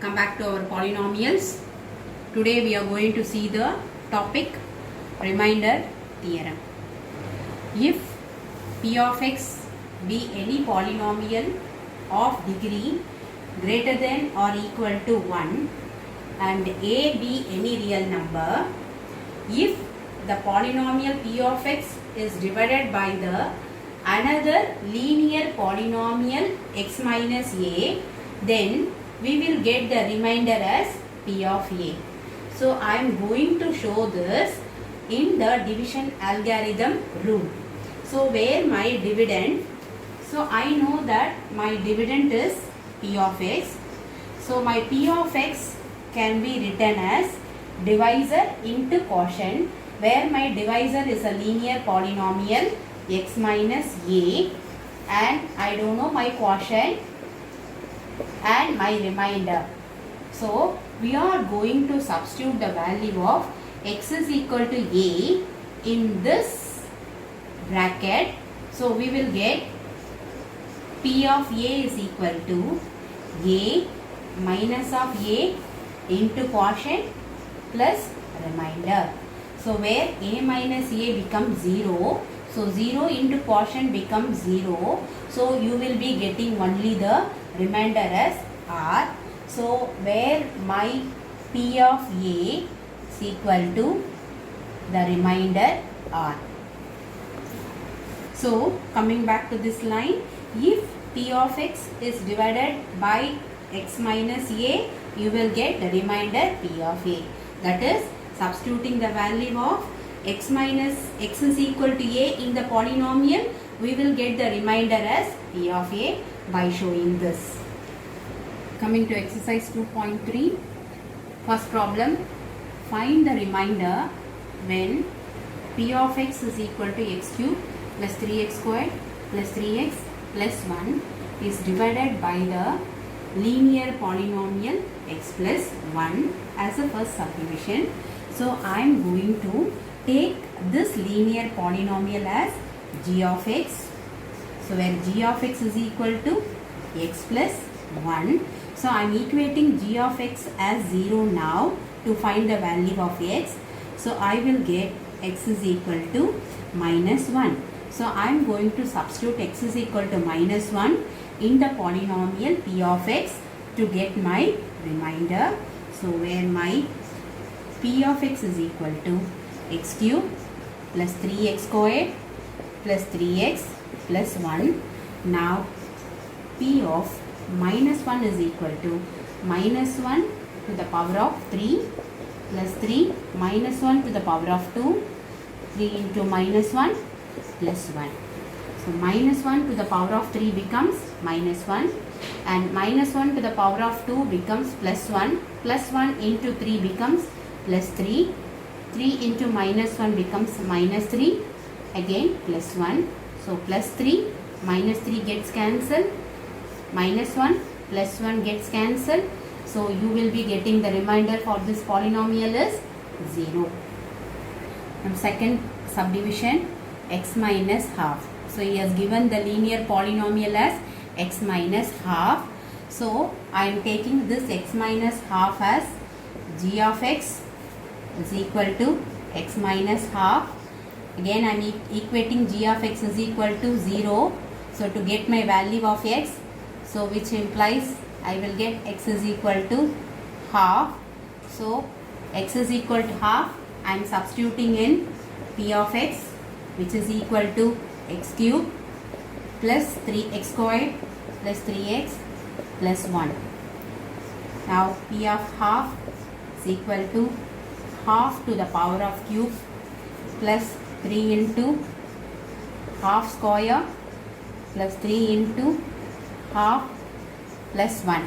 Welcome back to our polynomials. Today we are going to see the topic remainder theorem. If p of x be any polynomial of degree greater than or equal to 1 and a be any real number, if the polynomial p of x is divided by the another linear polynomial x minus a, then we will get the remainder as p of a. So I am going to show this in the division algorithm rule. So where my dividend, so I know that my dividend is p of x. So my p of x can be written as divisor into quotient, where my divisor is a linear polynomial x minus a, and I don't know my quotient and my remainder. So we are going to substitute the value of x is equal to a in this bracket. So we will get p of a is equal to a minus of a into quotient plus remainder. So where a minus a becomes 0, so 0 into quotient becomes 0. So you will be getting only the remainder as r. So where my p of a is equal to the remainder r. So coming back to this line, if p of x is divided by x minus a, you will get the remainder p of a. That is, substituting the value of x minus x is equal to a in the polynomial, we will get the remainder as p of a by showing this. Coming to exercise 2.3, first problem, find the remainder when p of x is equal to x cube plus 3x squared plus 3x plus 1 is divided by the linear polynomial x plus 1 as a first subdivision. So I am going to take this linear polynomial as g of x. So where g of x is equal to x plus 1. So I am equating g of x as 0 now to find the value of x. So I will get x is equal to minus 1. So I am going to substitute x is equal to minus 1 in the polynomial p of x to get my remainder. So where my p of x is equal to x cube plus 3x squared plus 3x plus 1. Now p of minus 1 is equal to minus 1 to the power of 3 plus 3 minus 1 to the power of 2, 3 into minus 1 plus 1. So minus 1 to the power of 3 becomes minus 1 and minus 1 to the power of 2 becomes plus 1, plus 1 into 3 becomes plus 3, 3 into minus 1 becomes minus 3, again plus 1. So plus 3 minus 3 gets cancelled, minus 1 plus 1 gets cancelled. So you will be getting the remainder for this polynomial is 0. And second subdivision, x minus half. So he has given the linear polynomial as x minus half. So I am taking this x minus half as g of x is equal to x minus half. Again I am equating g of x is equal to 0. So to get my value of x, so which implies I will get x is equal to half. So x is equal to half, I am substituting in p of x, which is equal to x cube plus 3x squared plus 3x plus 1. Now p of half is equal to half to the power of cube plus 3 into half square plus 3 into half plus 1.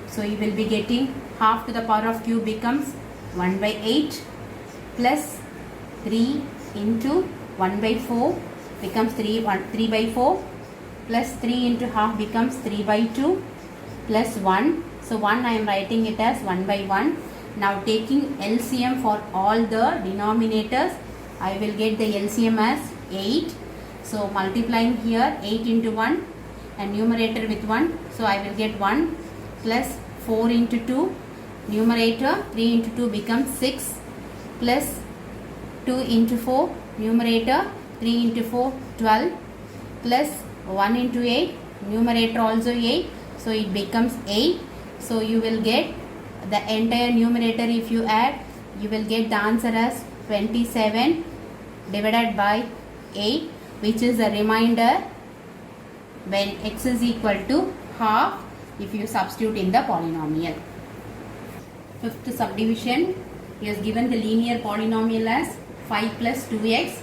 So you will be getting half to the power of cube becomes 1 by 8 plus 3 into 1 by 4 becomes 3 by 4 plus 3 into half becomes 3 by 2 plus 1. So 1 I am writing it as 1 by 1. Now taking LCM for all the denominators, I will get the LCM as 8. So multiplying here 8 into 1 and numerator with 1. So I will get 1 plus 4 into 2, numerator 3 into 2 becomes 6, plus 2 into 4, numerator 3 into 4 12, plus 1 into 8, numerator also 8, so it becomes 8. So you will get the entire numerator. If you add, you will get the answer as 27 divided by 8, which is a remainder when x is equal to half if you substitute in the polynomial. Fifth subdivision, he has given the linear polynomial as 5 plus 2x.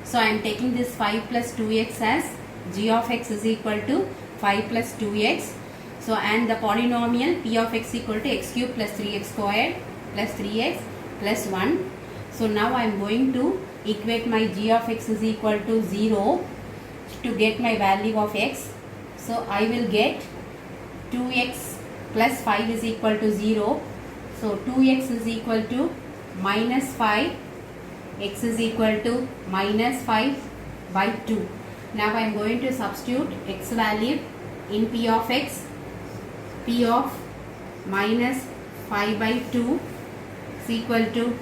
So I am taking this 5 plus 2x as g of x is equal to 5 plus 2x. So and the polynomial p of x equal to x cube plus 3x squared plus 3x plus 1. So now I am going to equate my g of x is equal to 0 to get my value of x. So I will get 2x plus 5 is equal to 0. So 2x is equal to minus 5, x is equal to minus 5 by 2. Now I am going to substitute x value in p of x. P of minus 5 by 2 is equal to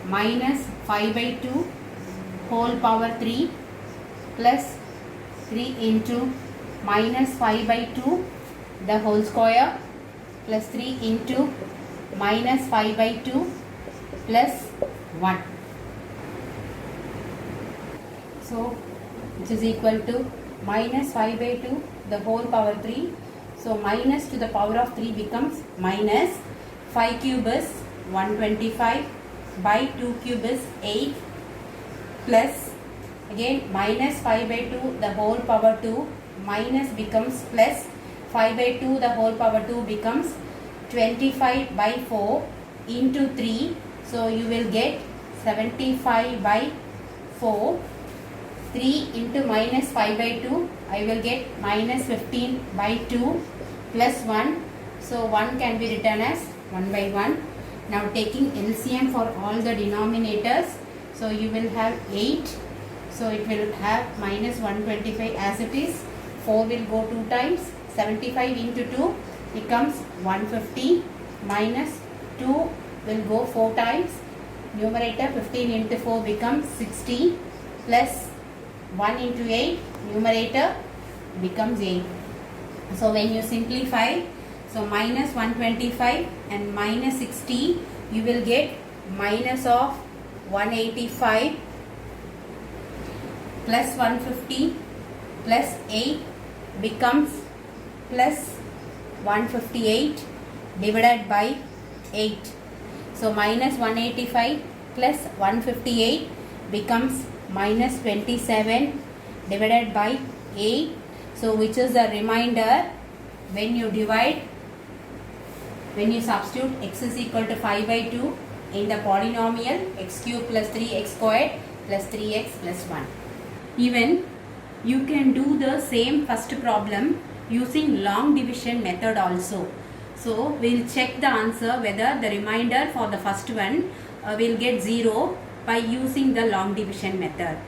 minus 5 by 2 whole power 3 plus 3 into minus 5 by 2 the whole square plus 3 into minus 5 by 2 plus 1. So which is equal to minus 5 by 2 the whole power 3. So minus to the power of 3 becomes minus 5 cube is 125 by 2 cube is 8 plus again minus 5 by 2 the whole power 2 minus becomes plus 5 by 2 the whole power 2 becomes 25 by 4 into 3. So you will get 75 by 4. 3 into minus 5 by 2 I will get minus 15 by 2 plus 1. So 1 can be written as 1 by 1. Now taking LCM for all the denominators, so you will have 8. So it will have minus 125 as it is. 4 will go 2 times. 75 into 2 becomes 150 minus 2 will go 4 times. Numerator 15 into 4 becomes 60 plus 1 into 8, numerator becomes 8. So when you simplify, so minus 125 and minus 60, you will get minus of 185 plus 150 plus 8 becomes plus 158 divided by 8. So minus 185 plus 158 becomes minus 27 divided by 8. So which is the remainder when you divide, when you substitute x is equal to 5 by 2 in the polynomial x cube plus 3x squared plus 3x plus 1. Even you can do the same first problem using long division method also. So we'll check the answer whether the remainder for the first one will get 0 by using the long division method.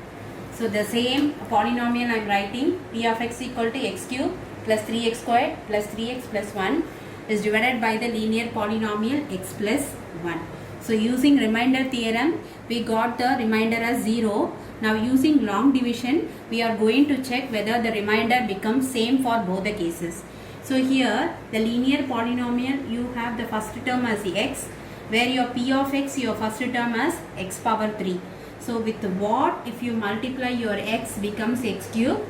So the same polynomial I am writing, p of x equal to x cube plus 3x squared plus 3x plus 1 is divided by the linear polynomial x plus 1. So using remainder theorem, we got the remainder as 0. Now using long division, we are going to check whether the remainder becomes same for both the cases. So here the linear polynomial, you have the first term as x, where your p of x, your first term as x power 3. So with what, if you multiply your x becomes x cube.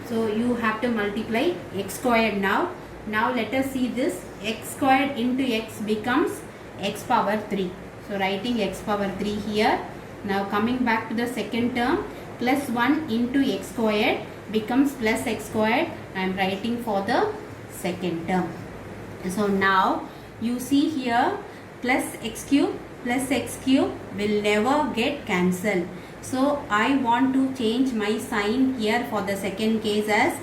So you have to multiply x squared now. Now let us see this, x squared into x becomes x power 3. So writing x power 3 here. Now coming back to the second term, plus 1 into x squared becomes plus x squared. I am writing for the second term. So now you see here plus x cube will never get cancelled. So I want to change my sign here for the second case as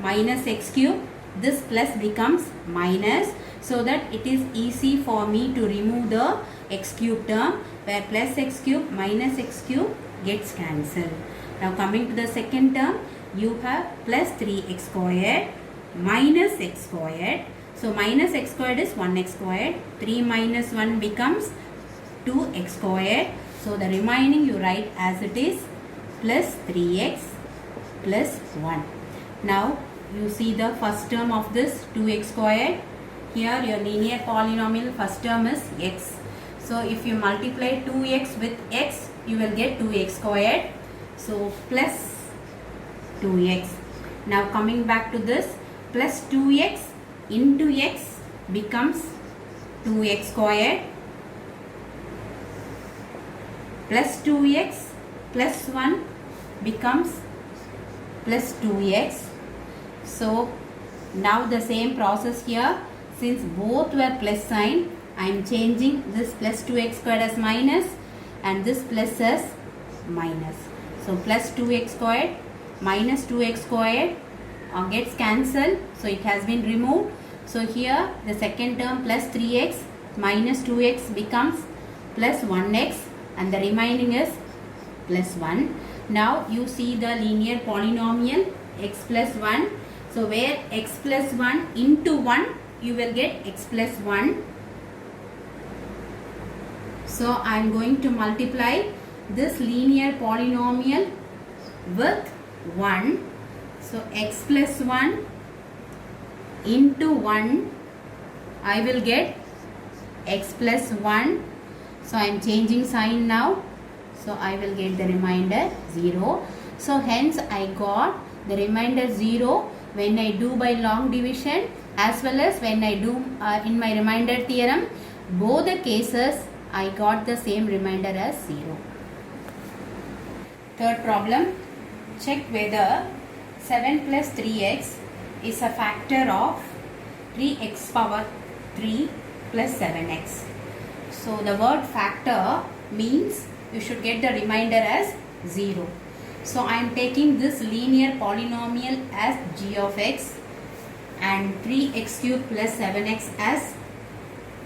minus x cube. This plus becomes minus, so that it is easy for me to remove the x cube term, where plus x cube minus x cube gets cancelled. Now coming to the second term, you have plus 3x squared minus x squared. So minus x squared is 1x squared. 3 minus 1 becomes 2x squared. So the remaining you write as it is plus 3x plus 1. Now you see the first term of this 2x squared. Here your linear polynomial first term is x. So if you multiply 2x with x, you will get 2x squared. So plus 2x. Now coming back to this, plus 2x into x becomes 2x squared. Plus 2x plus 1 becomes plus 2x. So now the same process here. Since both were plus sign, I am changing this plus 2x squared as minus and this plus as minus. So plus 2x squared minus 2x squared gets cancelled. So it has been removed. So here the second term plus 3x minus 2x becomes plus 1x and the remaining is plus 1. Now you see the linear polynomial x plus 1. So where x plus 1 into 1, you will get x plus 1. So I am going to multiply this linear polynomial with 1. So x plus 1 into 1, I will get x plus 1. So I am changing sign now. So I will get the remainder 0. So hence I got the remainder 0 when I do by long division as well as when I do in my remainder theorem. Both the cases I got the same remainder as 0. Third problem. Check whether 7 plus 3x is a factor of 3x power 3 plus 7x. So the word factor means you should get the remainder as 0. So I am taking this linear polynomial as g of x and 3x cube plus 7x as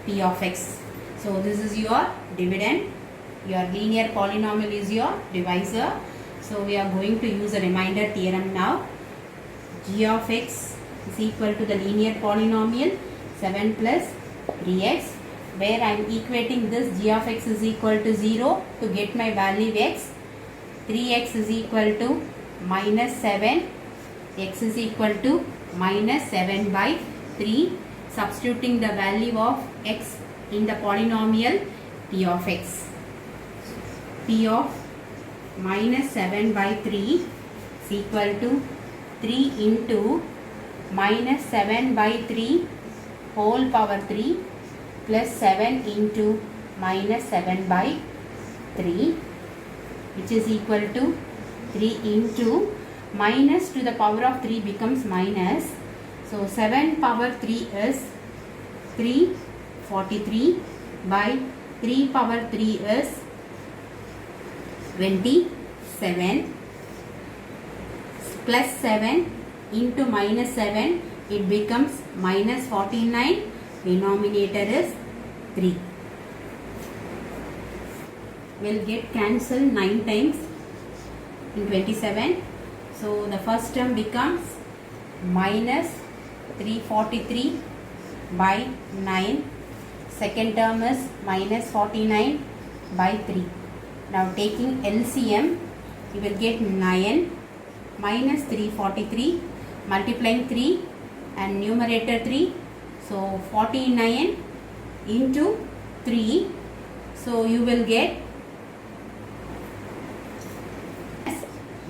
p of x. So this is your dividend. Your linear polynomial is your divisor. So we are going to use a remainder theorem now. G of x is equal to the linear polynomial 7 plus 3x, where I am equating this g of x is equal to 0 to get my value x. 3x is equal to minus 7, x is equal to minus 7 by 3, substituting the value of x in the polynomial p of x. P of minus 7 by 3 is equal to 3 into minus 7 by 3 whole power 3 plus 7 into minus 7 by 3, which is equal to 3 into minus to the power of 3 becomes minus. So 7 power 3 is 343 by 3 power 3 is 27 plus 7 into minus 7, it becomes minus 49. Denominator is 3. Will get cancelled 9 times in 27. So the first term becomes minus 343 by 9. Second term is minus 49 by 3. Now taking LCM, you will get 9 minus 343 multiplying 3 and numerator 3. So 49 into 3. So you will get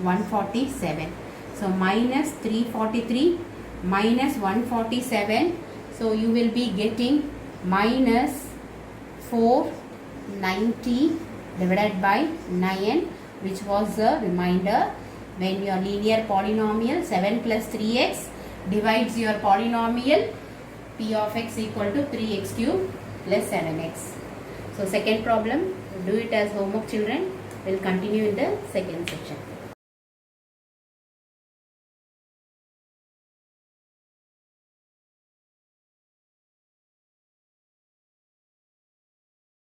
147. So minus 343 minus 147. So you will be getting minus 490 divided by 9, which was the remainder when your linear polynomial 7 plus 3x divides your polynomial p of x equal to 3x cube plus 7x. So second problem, do it as homework children. We'll continue in the second section.